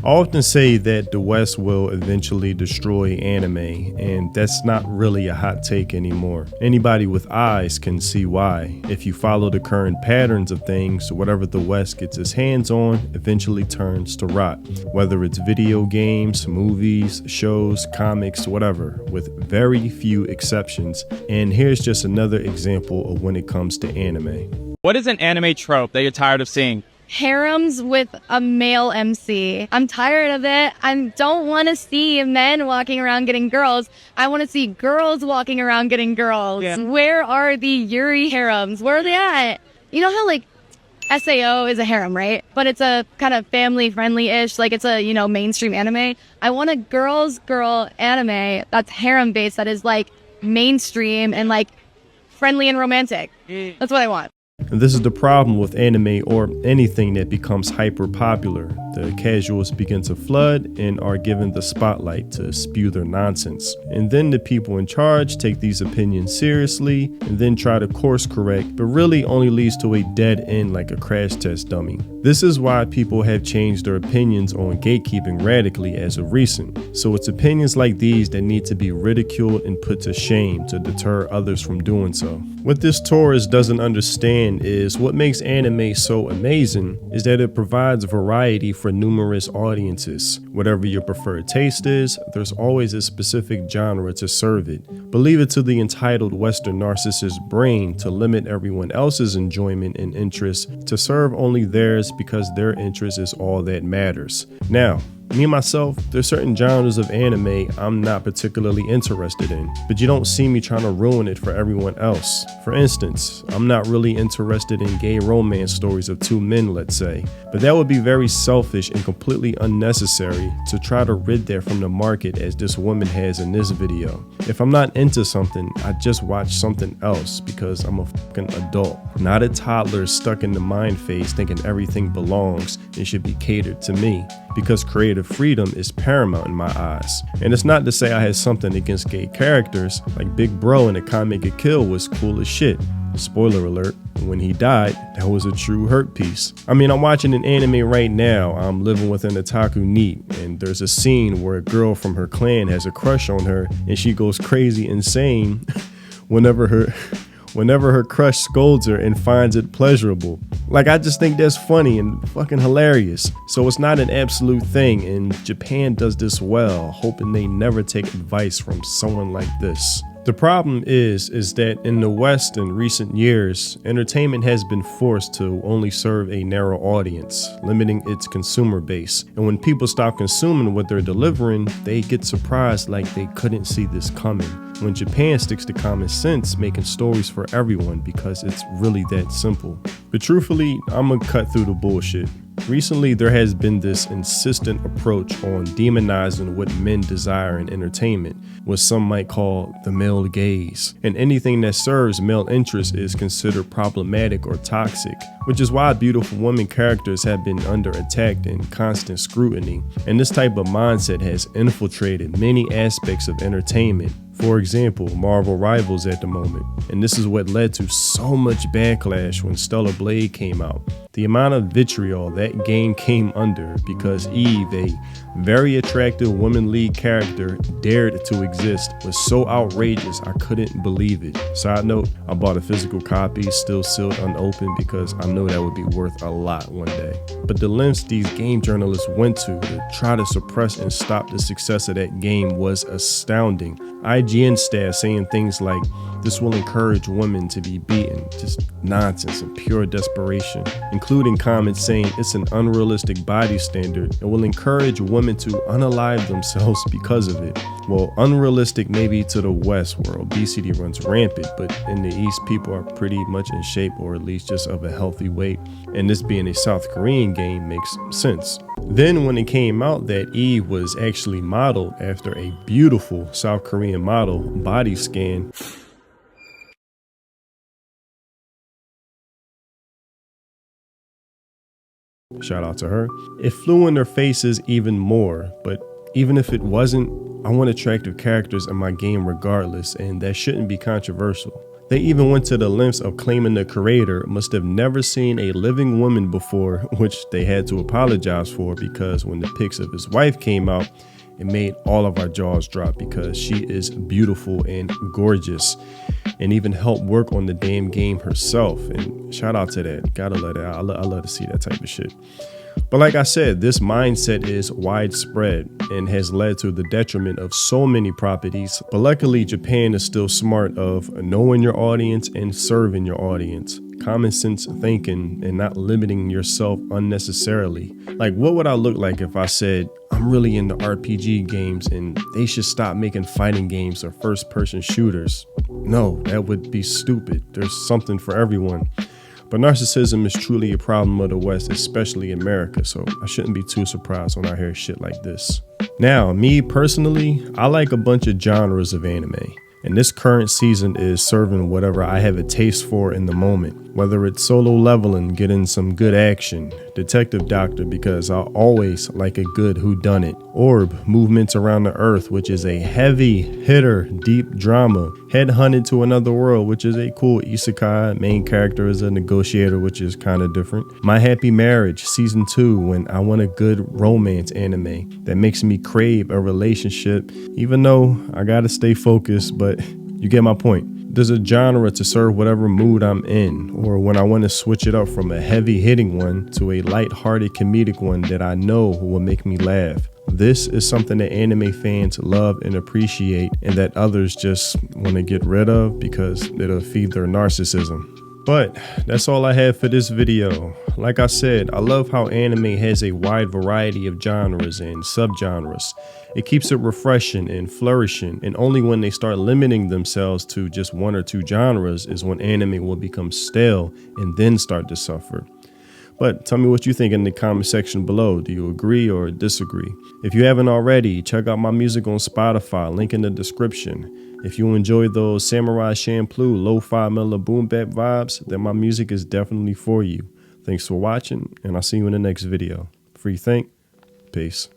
I often say that the West will eventually destroy anime, and that's not really a hot take anymore. Anybody with eyes can see why. If you follow the current patterns of things, whatever the West gets its hands on eventually turns to rot. Whether it's video games, movies, shows, comics, whatever, with very few exceptions. And here's just another example of when it comes to anime. What is an anime trope that you're tired of seeing? Harems with a male MC. I'm tired of it. I don't want to see men walking around getting girls. I want to see girls walking around getting girls. Yeah. Where are the Yuri harems? Where are they at? You know how SAO is a harem, right? But it's a kind of family friendly-ish, it's a, mainstream anime. I want a girl anime that's harem based, that is mainstream and friendly and romantic. That's what I want. And this is the problem with anime or anything that becomes hyper popular. The casuals begin to flood and are given the spotlight to spew their nonsense. And then the people in charge take these opinions seriously and then try to course correct, but really only leads to a dead end like a crash test dummy. This is why people have changed their opinions on gatekeeping radically as of recent. So it's opinions like these that need to be ridiculed and put to shame to deter others from doing so. What this tourist doesn't understand is what makes anime so amazing is that it provides variety for numerous audiences. Whatever your preferred taste is, there's always a specific genre to serve it. But leave it to the entitled Western narcissist brain to limit everyone else's enjoyment and interest to serve only theirs because their interest is all that matters. Now, me myself, there's certain genres of anime I'm not particularly interested in, but you don't see me trying to ruin it for everyone else. For instance, I'm not really interested in gay romance stories of two men, let's say, but that would be very selfish and completely unnecessary to try to rid that from the market as this woman has in this video. If I'm not into something, I just watch something else because I'm a fucking adult, not a toddler stuck in the mind phase thinking everything belongs and should be catered to me, because creative freedom is paramount in my eyes. And it's not to say I had something against gay characters, like Big Bro in A Comic Get Kill was cool as shit. Spoiler alert, when he died, that was a true hurt piece. I mean, I'm watching an anime right now. I'm living with an otaku neat, and there's a scene where a girl from her clan has a crush on her, and she goes crazy insane whenever her crush scolds her and finds it pleasurable. I just think that's funny and fucking hilarious. So it's not an absolute thing, and Japan does this well, hoping they never take advice from someone like this. The problem is that in the West in recent years, entertainment has been forced to only serve a narrow audience, limiting its consumer base. And when people stop consuming what they're delivering, they get surprised like they couldn't see this coming. When Japan sticks to common sense, making stories for everyone because it's really that simple. But truthfully, I'm gonna cut through the bullshit. Recently, there has been this insistent approach on demonizing what men desire in entertainment, what some might call the male gaze. And anything that serves male interest is considered problematic or toxic, which is why beautiful women characters have been under attack and constant scrutiny. And this type of mindset has infiltrated many aspects of entertainment. For example, Marvel Rivals at the moment, and this is what led to so much backlash when Stellar Blade came out. The amount of vitriol that game came under because Eve, a very attractive woman lead character, dared to exist was so outrageous I couldn't believe it. Side note, I bought a physical copy, still sealed unopened because I know that would be worth a lot one day. But the lengths these game journalists went to try to suppress and stop the success of that game was astounding. IGN staff saying things like, "This will encourage women to be beaten," just nonsense and pure desperation, including comments saying it's an unrealistic body standard and will encourage women to unalive themselves because of it. Well, unrealistic maybe to the West where obesity runs rampant, but in the East people are pretty much in shape, or at least just of a healthy weight, and this being a South Korean game makes sense. Then when it came out that Eve was actually modeled after a beautiful South Korean model body scan, shout out to her, it flew in their faces even more. But even if it wasn't, I want attractive characters in my game regardless, and that shouldn't be controversial. They even went to the lengths of claiming the creator must have never seen a living woman before, which they had to apologize for because when the pics of his wife came out, it made all of our jaws drop because she is beautiful and gorgeous and even helped work on the damn game herself. And shout out to that. Gotta let it out. I love to see that type of shit. But like I said, this mindset is widespread and has led to the detriment of so many properties. But luckily, Japan is still smart of knowing your audience and serving your audience. Common sense thinking and not limiting yourself unnecessarily. Like, what would I look like if I said, I'm really into RPG games and they should stop making fighting games or first-person shooters? No, that would be stupid. There's something for everyone. But narcissism is truly a problem of the West, especially America, so I shouldn't be too surprised when I hear shit like this. Now, me personally, I like a bunch of genres of anime, and this current season is serving whatever I have a taste for in the moment. Whether it's Solo Leveling, getting some good action, Detective Doctor because I always like a good whodunit, Orb, Movements Around the Earth, which is a heavy hitter, deep drama, Headhunted to Another World, which is a cool isekai, main character is a negotiator, which is kind of different, My Happy Marriage Season 2, when I want a good romance anime that makes me crave a relationship, even though I gotta stay focused, but you get my point. There's a genre to serve whatever mood I'm in, or when I want to switch it up from a heavy hitting one to a light-hearted comedic one that I know will make me laugh. This is something that anime fans love and appreciate, and that others just want to get rid of because it'll feed their narcissism. But that's all I have for this video. Like I said, I love how anime has a wide variety of genres and subgenres. It keeps it refreshing and flourishing, and only when they start limiting themselves to just one or two genres is when anime will become stale and then start to suffer. But tell me what you think in the comment section below. Do you agree or disagree? If you haven't already, check out my music on Spotify, link in the description. If you enjoy those Samurai Champloo lo-fi mellow boom bap vibes, then my music is definitely for you. Thanks for watching, and I'll see you in the next video. Free think. Peace.